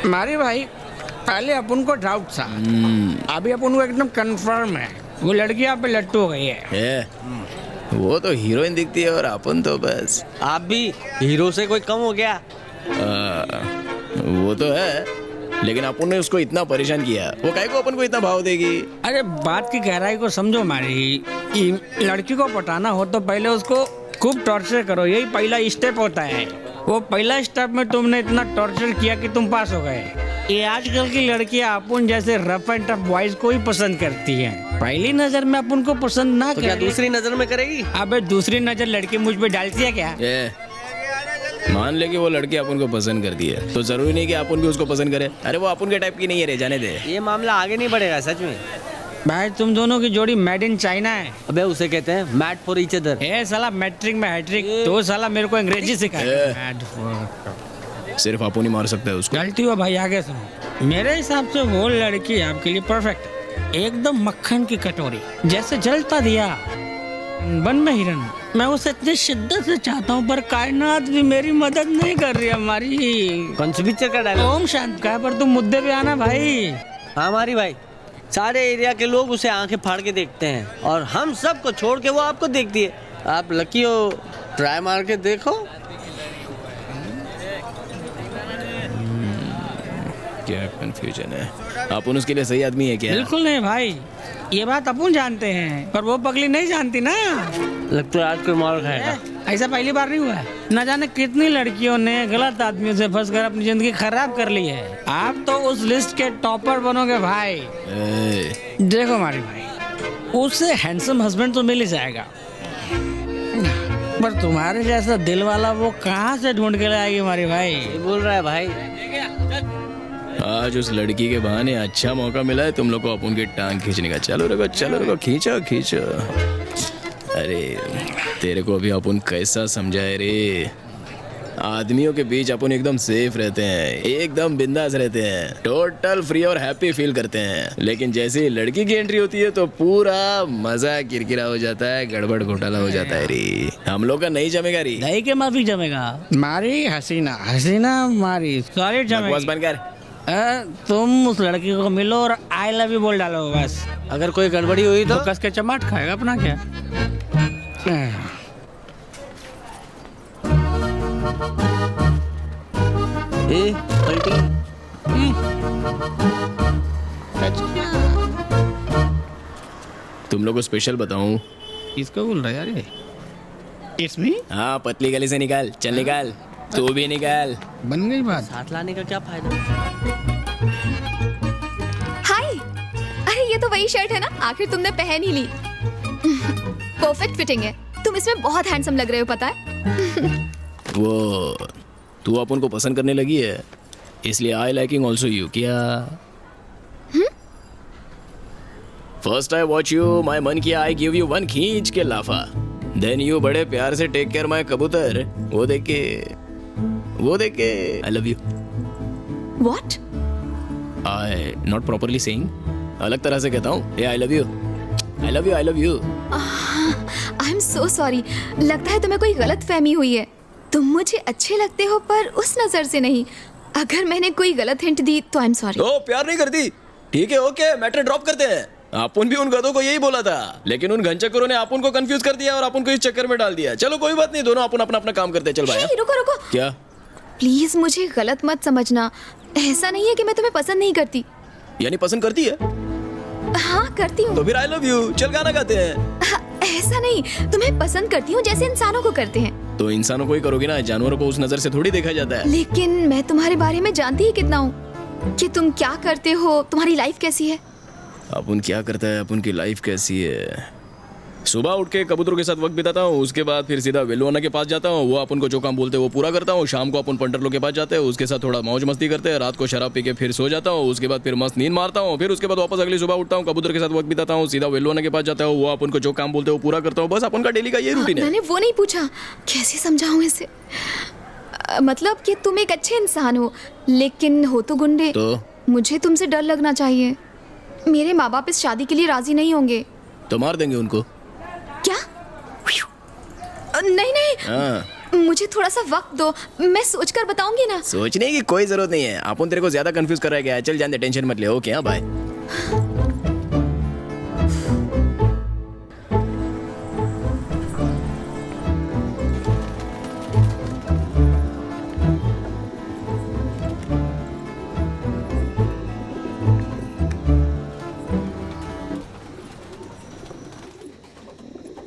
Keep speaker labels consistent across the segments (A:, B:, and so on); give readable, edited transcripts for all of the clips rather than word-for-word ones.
A: मारी भाई, पहले अपन को डाउट था, अभी अपन को एकदम कंफर्म है, वो लड़की आप पे लट्टू हो गई है।
B: वो तो हीरोइन दिखती है और अपन तो बस।
C: आप भी हीरो से कोई कम हो गया?
B: वो तो है, लेकिन अपन ने उसको इतना परेशान किया, वो काहे को अपन को इतना भाव देगी?
A: अरे बात की गहराई को समझो मारी, लड़की को पटाना हो तो पहले उसको खूब टॉर्चर करो, यही पहला स्टेप होता है। वो पहला स्टेप में तुमने इतना टॉर्चर किया कि तुम पास हो गए। ये आजकल की लड़कियां अपन जैसे रफ एंड टफ बॉयज को ही पसंद करती हैं। पहली नजर में अपन को पसंद ना
C: तो क्या दूसरी नजर में करेगी?
A: अबे दूसरी नजर लड़की मुझ पे डालती है क्या?
B: मान ले कि वो लड़की अपन को पसंद करती है, तो जरूरी नहीं कि अपन भी उसको पसंद करे। अरे वो अपन के टाइप की नहीं है रे, जाने दे।
C: ये मामला आगे नहीं बढ़ेगा सच में।
A: भाई तुम दोनों की जोड़ी मेड इन चाइना है।
C: अबे उसे कहते हैं मैट फॉर ईच अदर।
A: ए साला मैट्रिक में हैट्रिक, तो साला मेरे को अंग्रेजी सिखाया।
B: सिर्फ अपन ही मार सकता है उसको।
A: गलती हो भाई, आगे सुनो। मेरे हिसाब से वो लड़की आपके लिए परफेक्ट, एकदम मक्खन की कटोरी, जैसे जलता दिया बन में हिरन। मैं उसे इतनी शिद्दत से चाहता हूँ, पर कायनात भी मेरी मदद नहीं कर रही हमारी।
C: कौन सी पिक्चर का डायलॉग?
A: ओम शांत का, पर तुम मुद्दे पे आना भाई।
C: हाँ हमारी भाई, सारे एरिया के लोग उसे आंखें फाड़ के देखते हैं और हम सबको छोड़ के वो आपको देखती है। आप लकी हो, ट्राई मार के देखो।
B: क्या कंफ्यूजन है? अपन उसके लिए सही आदमी है क्या?
A: बिल्कुल नहीं भाई, ये बात अपन जानते हैं, पर वो पगली नहीं जानती ना।
C: लगता है आज कोई मार खाएगा।
A: ऐसा पहली बार नहीं हुआ है, न जाने कितनी लड़कियों ने गलत आदमियों से फंसकर अपनी जिंदगी खराब कर ली है। आप तो उस लिस्ट के टॉपर बनोगे भाई। देखो मारी भाई, उससे हैंडसम हस्बैंड तो मिल ही जाएगा, पर तुम्हारे जैसा दिल वाला वो कहाँ से ढूंढ के लाएगी मारी भाई?
C: ये बोल रहा है भाई।
B: आज उस लड़की के बहाने अच्छा मौका मिला है तुम लोग को अपन की टांग खींचने का। चलो रखो, खींचो खींचो। अरे तेरे को अभी अपन कैसा समझाए रे? आदमियों के बीच अपन एकदम सेफ रहते हैं, एकदम बिंदास रहते हैं, टोटल फ्री और हैप्पी फील करते हैं। लेकिन जैसे ही लड़की की एंट्री होती है तो पूरा मजा किरकिरा हो जाता है, गड़बड़ घोटाला हो जाता है रे। हम लोग का नहीं जमेगा रे।
A: दही के माफी जमेगा मारी। हसीना मारी, सॉरी जमेगा।
B: बस बंद कर।
A: तुम उस लड़की को मिलो और आई लव यू बोल डालो बस।
C: अगर कोई गड़बड़ी हुई तो
A: कस के चमाट खाएगा अपना क्या।
C: पलटी।
B: तुम लोग को स्पेशल बताऊं?
A: किसको बोल रहा है यार ये? इसमें?
B: हाँ, पतली गली से निकाल, चल निकाल, तू भी निकाल।
A: बन गई बात।
C: साथ लाने का क्या फायदा?
D: हाय, अरे ये तो वही शर्ट है ना, आखिर तुमने पहन ही ली। परफेक्ट फिटिंग है, तुम इसमें बहुत हैंडसम लग रहे हो, पता है?
B: वो तू अपन को पसंद करने लगी है, इसलिए आई लाइकिंग ऑल्सो यू। क्या फर्स्ट आई वॉच यू, माई मन किया आई गिव यू वन खींच के लाफा, देन यू बड़े प्यार से टेक केयर माई कबूतर। वो देख के I love you.
D: What?
B: I not properly saying, अलग तरह से कहता हूँ। ये I love you, I love you, I love you.
D: I am so sorry, लगता है तुम्हें कोई गलत फहमी हुई है। तुम मुझे अच्छे लगते हो, पर उस नजर से नहीं। अगर मैंने कोई गलत हिंट दी तो आई एम सॉरी।
B: ओ प्यार नहीं करती, ठीक है, ओके, मैटर ड्रॉप करते हैं। अपन भी उन गधों को यही बोला था, लेकिन उन घनचक्करों ने अपन को कंफ्यूज कर दिया और अपन को इस चक्कर में डाल दिया। चलो कोई बात नहीं, दोनों अपन अपना अपना काम करते हैं। चल भाई।
D: हे, रुको।
B: क्या?
D: प्लीज मुझे गलत मत समझना। ऐसा नहीं है कि मैं तुम्हें पसंद नहीं करती।
B: यानी पसंद करती है?
D: हाँ करती हूँ।
B: तो फिर आई लव यू, चल गाना गाते हैं।
D: ऐसा नहीं, तुम्हें पसंद करती हूँ जैसे इंसानों को करते हैं।
B: तो इंसानों को ही करोगी ना, जानवरों को उस नजर से थोड़ी देखा जाता है।
D: लेकिन मैं तुम्हारे बारे में जानती ही कितना हूँ, कि तुम क्या करते हो, तुम्हारी लाइफ कैसी है।
B: अपन क्या करता है, अपन की लाइफ कैसी है? सुबह उठ के कबूतरों के साथ वक्त बिताता हूँ, उसके बाद फिर सीधा वेलुआना के पास जाता हूँ, वो अपन को जो काम बोलते हैं वो पूरा करता हूँ। शाम को अपन पंटरलो के पास जाते हैं, उसके साथ थोड़ा मौज मस्ती करते हैं। रात को शराब पी के फिर सो जाता हूँ, उसके बाद फिर मस्त नींद मारता हूँ। फिर उसके बाद वापस अगली सुबह उठता हूँ, कबूतर के साथ वक्त बिताता हूँ, सीधा वेलुआना के पास जाता हूँ, वो अपन को जो काम बोलते हैं वो पूरा करता हूँ। बस अपन का डेली का ये रूटीन है।
D: मैंने वो नहीं पूछा, कैसे समझाऊं इसे। मतलब कि तुम एक अच्छे इंसान हो, लेकिन हो तो गुंडे।
B: तो
D: मुझे तुमसे डर लगना चाहिए। मेरे माँ बाप इस शादी के लिए राजी नहीं होंगे।
B: तो मार देंगे उनको।
D: क्या? नहीं।
B: हाँ,
D: मुझे थोड़ा सा वक्त दो, मैं सोचकर बताऊंगी ना।
B: सोचने की कोई जरूरत नहीं है, अपन तेरे को ज्यादा कंफ्यूज कर रहा है। चल जान दे, टेंशन मत ले। ओके हाँ बाय।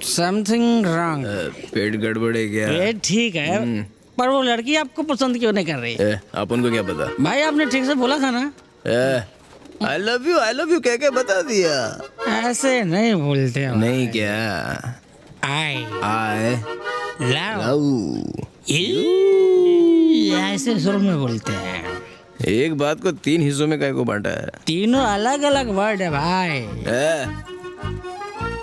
A: Something wrong.
B: पेट गड़बड़ है क्या?
A: ये ठीक है, पर वो लड़की आपको पसंद क्यों नहीं कर रही?
B: अपन को क्या पता?
A: भाई आपने ठीक से बोला था ना,
B: आई लव यू कह के बता दिया।
A: ऐसे नहीं बोलते हो।
B: नहीं क्या?
A: आई लव
B: लव
A: यू ऐसे सुर में बोलते हैं।
B: एक बात को 3 हिस्सों में काहे को बांटा है?
A: तीनों अलग अलग वर्ड है भाई।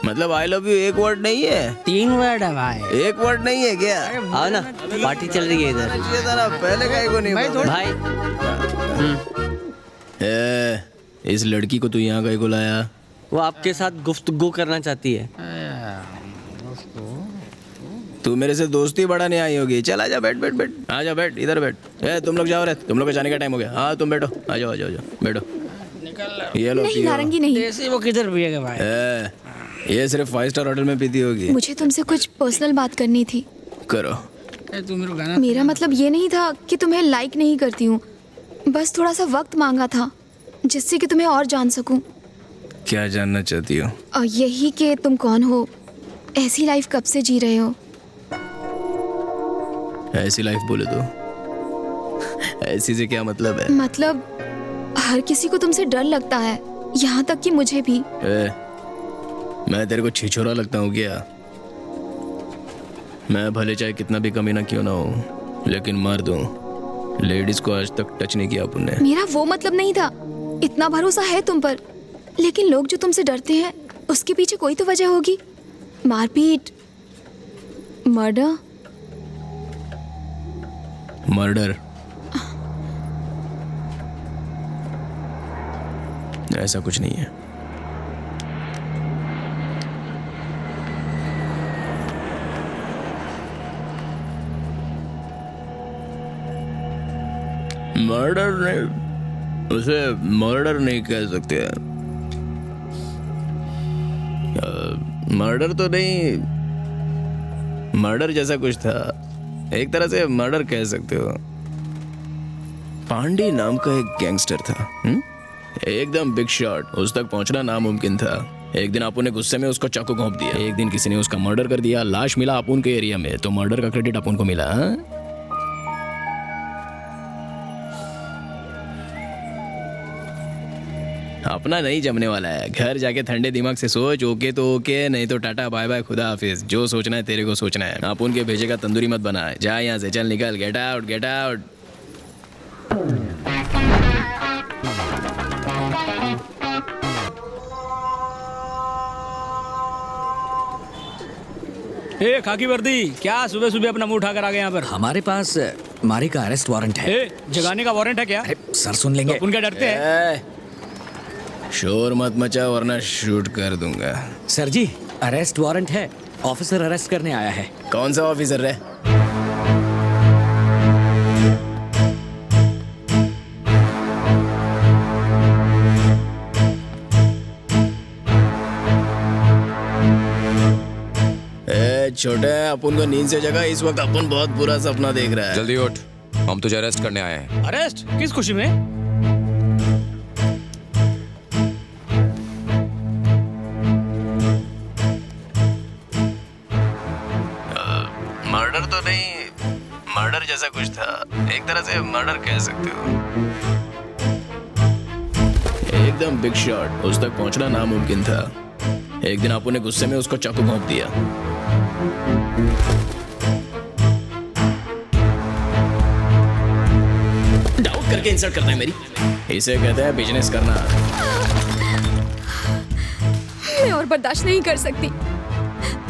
B: मतलब आई लव यू एक वर्ड नहीं है?
A: 3 वर्ड है भाई।
B: एक वर्ड नहीं है क्या?
C: आओ ना, पार्टी चल रही है इधर।
B: ये जरा पहले काहे को नहीं बोला?
C: भाई
B: इस लड़की को तू यहाँ काहे को लाया?
C: वो आपके साथ गुफ्तगू करना चाहती है।
B: तू मेरे से दोस्ती बढ़ाने आई होगी। चल आजा, बैठ बैठ बैठ, आजा बैठ, इधर बैठ। तुम लोग जाओ रे, तुम लोग का जाने का टाइम हो गया। हाँ तुम बैठो, आ जाओ आ जाओ बैठो। ये लो
D: नहीं
B: पियो।
D: नारंगी नहीं।
A: देसी वो किधर पिएगा भाई?
B: ये सिर्फ 5 स्टार होटल में पीती होगी।
D: मुझे तुमसे कुछ पर्सनल बात करनी थी।
B: करो।
A: तू मेरे को गाना
D: मेरा मतलब ये नहीं था कि तुम्हें लाइक नहीं करती हूँ, बस थोड़ा सा वक्त मांगा था जिससे कि तुम्हें और जान सकूं।
B: क्या जानना चाहती हो?
D: और यही कि तुम कौन हो, ऐसी लाइफ कब से जी रहे हो।
B: ऐसी लाइफ बोले तो ऐसी से क्या मतलब है?
D: मतलब हर किसी को तुमसे डर लगता है, यहाँ तक कि मुझे भी।
B: मैं तेरे को छिछोरा लगता हूँ क्या? मैं भले चाहे कितना भी कमीना क्यों ना हो, लेकिन मर्द हूँ। लेडीज को आज तक टच नहीं किया अपन ने।
D: मेरा वो मतलब नहीं था, इतना भरोसा है तुम पर, लेकिन लोग जो तुमसे डरते हैं उसके पीछे कोई तो वजह होगी। मारपीट, मर्डर।
B: मर्डर? ऐसा कुछ नहीं है। मर्डर नहीं, उसे मर्डर नहीं कह सकते। मर्डर तो नहीं, मर्डर जैसा कुछ था, एक तरह से मर्डर कह सकते हो। पांडे नाम का एक गैंगस्टर था, एकदम बिग शॉट, उस तक पहुंचना नामुमकिन था। एक दिन अपुन ने गुस्से में उसको चाकू घोंप दिया। एक दिन किसी ने उसका मर्डर कर दिया, लाश मिला अपुन के एरिया में, तो मर्डर का क्रेडिट अपुन को मिला। अपना नहीं जमने वाला है। घर जाके ठंडे दिमाग से सोच। ओके तो ओके, नहीं तो टाटा बाय बाय, खुदा हाफिज। जो सोचना है तेरे को सोचना है। अपुन के भेजे का तंदूरी मत बना। जा यहाँ से, चल निकल, गेट आउट गेट आउट।
A: ए खाकी वर्दी, क्या सुबह सुबह अपना मुंह उठाकर आ गए यहाँ पर?
E: हमारे पास मारी का अरेस्ट वारंट है।
A: ए, जगाने का वारंट है क्या?
E: अरे सर सुन लेंगे।
A: अपन क्या डरते हैं?
B: शोर मत मचा वरना शूट कर दूंगा।
E: सर जी अरेस्ट वारंट है, ऑफिसर अरेस्ट करने आया है।
B: कौन सा ऑफिसर है? छोटे, अपन को नींद से जगा। इस वक्त अपन बहुत बुरा सपना देख रहा है।
F: जल्दी उठ, हम तुझे अरेस्ट करने आए हैं।
A: अरेस्ट? किस खुशी में?
B: मर्डर तो नहीं, मर्डर जैसा कुछ था, एक तरह से मर्डर कह सकते हो। एकदम बिग शॉट, उस तक पहुंचना नामुमकिन था। एक दिन अपुन ने गुस्से में उसको चाकू घोंप दिया। डाउट करके इंसल्ट करता है मेरी, इसे कहते हैं बिजनेस करना।
D: मैं और बर्दाश्त नहीं कर सकती,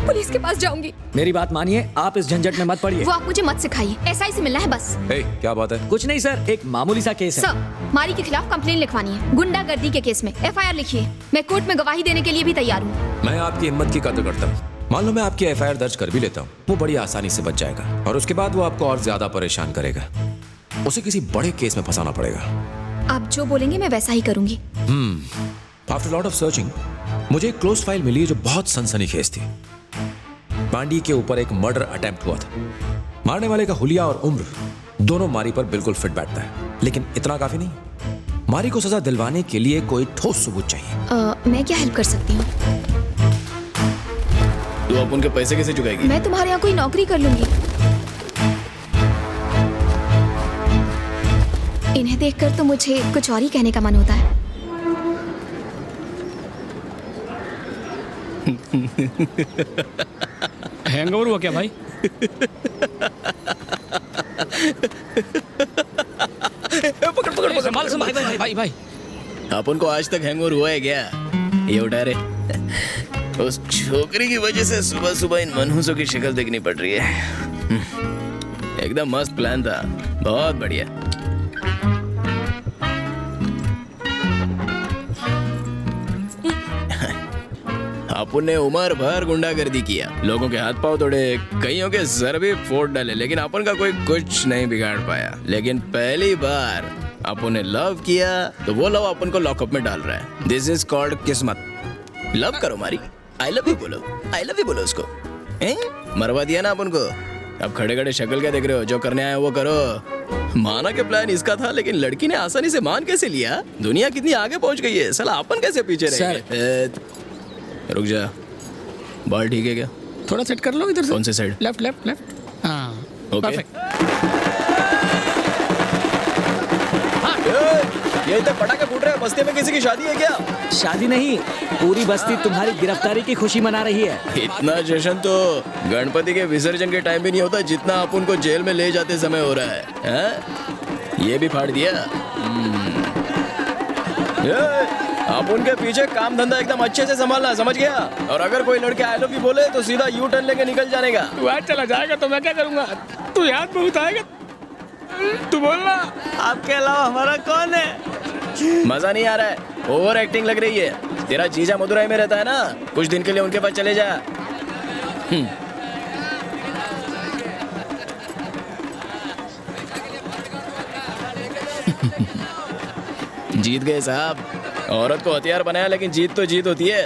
D: पुलिस के पास जाऊंगी।
E: मेरी बात मानिए, आप इस झंझट में मत पड़िए।
D: वो आप मुझे मत सिखाइए, एसआई से मिलना है बस।
F: हे, क्या बात है?
E: कुछ नहीं सर, एक मामूली सा केस है।
D: सर, मारी के खिलाफ कंप्लेन लिखवानी है, गुंडागर्दी के केस में। एफआईआर लिखिए, मैं कोर्ट में गवाही देने के लिए भी तैयार हूँ।
F: मैं आपकी हिम्मत की कदर करता हूँ, मान लो मैं आपकी एफआईआर दर्ज कर भी लेता हूँ, वो बड़ी आसानी से बच जाएगा और उसके बाद वो आपको और ज्यादा परेशान करेगा। उसे किसी बड़े केस में फंसाना पड़ेगा।
D: आप जो बोलेंगे मैं वैसा ही करूंगी।
F: आफ्टर लॉट ऑफ सर्चिंग मुझे एक क्लोज फाइल मिली है जो बहुत सनसनीखेज थी। पांडी के ऊपर एक मर्डर अटेम्प्ट हुआ था। मारने वाले का हुलिया और उम्र दोनों मारी पर बिल्कुल फिट बैठता है, लेकिन इतना काफी नहीं। मारी को सजा दिलवाने के लिए कोई ठोस सबूत चाहिए।
D: मैं क्या हेल्प कर सकती हूँ?
B: तू अपन के पैसे कैसे चुकाएगी?
D: मैं तुम्हारे यहाँ कोई नौकरी कर लूंगी। इन्हें देखकर तो मुझे कुछ और ही कहने का मन होता है।
A: हैंगओवर हुआ क्या भाई? पकड़ संभाल संभाल भाई भाई।
B: अपन को आज तक हैंगओवर हुआ है क्या? ये उठा रे। उस छोकरी की वजह से सुबह सुबह इन मनहूसों की शक्ल देखनी पड़ रही है। एकदम मस्त प्लान था, बहुत बढ़िया। अपन ने उम्र भर गुंडागर्दी किया, लोगों के हाथ पांव तोड़े, कईयों के सर भी फोड़ डाले, लेकिन अपन का कोई कुछ नहीं बिगाड़ पाया। लेकिन पहली बार अपन ने लव किया तो वो लव अपन को लॉकअप में डाल रहा है। दिस इज कॉल्ड किस्मत। लव करो मारी, आई लव यू बोलो, आई लव यू बोलो उसको। मरवा दिया ना अपन को। अब खड़े खड़े शक्ल क्या देख रहे हो? जो करने आए वो करो। माना के प्लान इसका था, लेकिन लड़की ने आसानी से मान कैसे लिया? दुनिया कितनी आगे पहुंच गई है, साला अपन कैसे पीछे रह गए? रुक जा, बाल ठीक है क्या?
A: थोड़ा सेट कर लो इधर से।
B: कौन से साइड?
A: Left left left. हाँ
B: ओके।
A: परफेक्ट।
B: ये इतने पटाखे फूट रहे हैं, बस्ती में किसी की शादी है क्या?
E: शादी नहीं, पूरी बस्ती तुम्हारी गिरफ्तारी की खुशी मना रही है।
B: इतना जश्न तो गणपति के विसर्जन के टाइम भी नहीं होता जितना अपन को जेल में ले जाते समय हो रहा है, हैं? ये भी फाड़ दिया। अपन के पीछे काम धंधा एकदम अच्छे से संभालना, समझ गया? और अगर कोई लड़के आई लव यू बोले तो सीधा यू टर्न लेके निकल जाने का।
A: तू आज चला जाएगा तो मैं क्या करूंगा? तू याद बहुत आएगा, तू बोलना।
C: आपके अलावा हमारा कौन है?
B: मजा नहीं आ रहा है, ओवर एक्टिंग लग रही है। तेरा जीजा मदुरई में रहता है ना, कुछ दिन के लिए उनके पास चले जा। जीत गए साहब। औरत को हथियार बनाया, लेकिन जीत तो जीत होती है।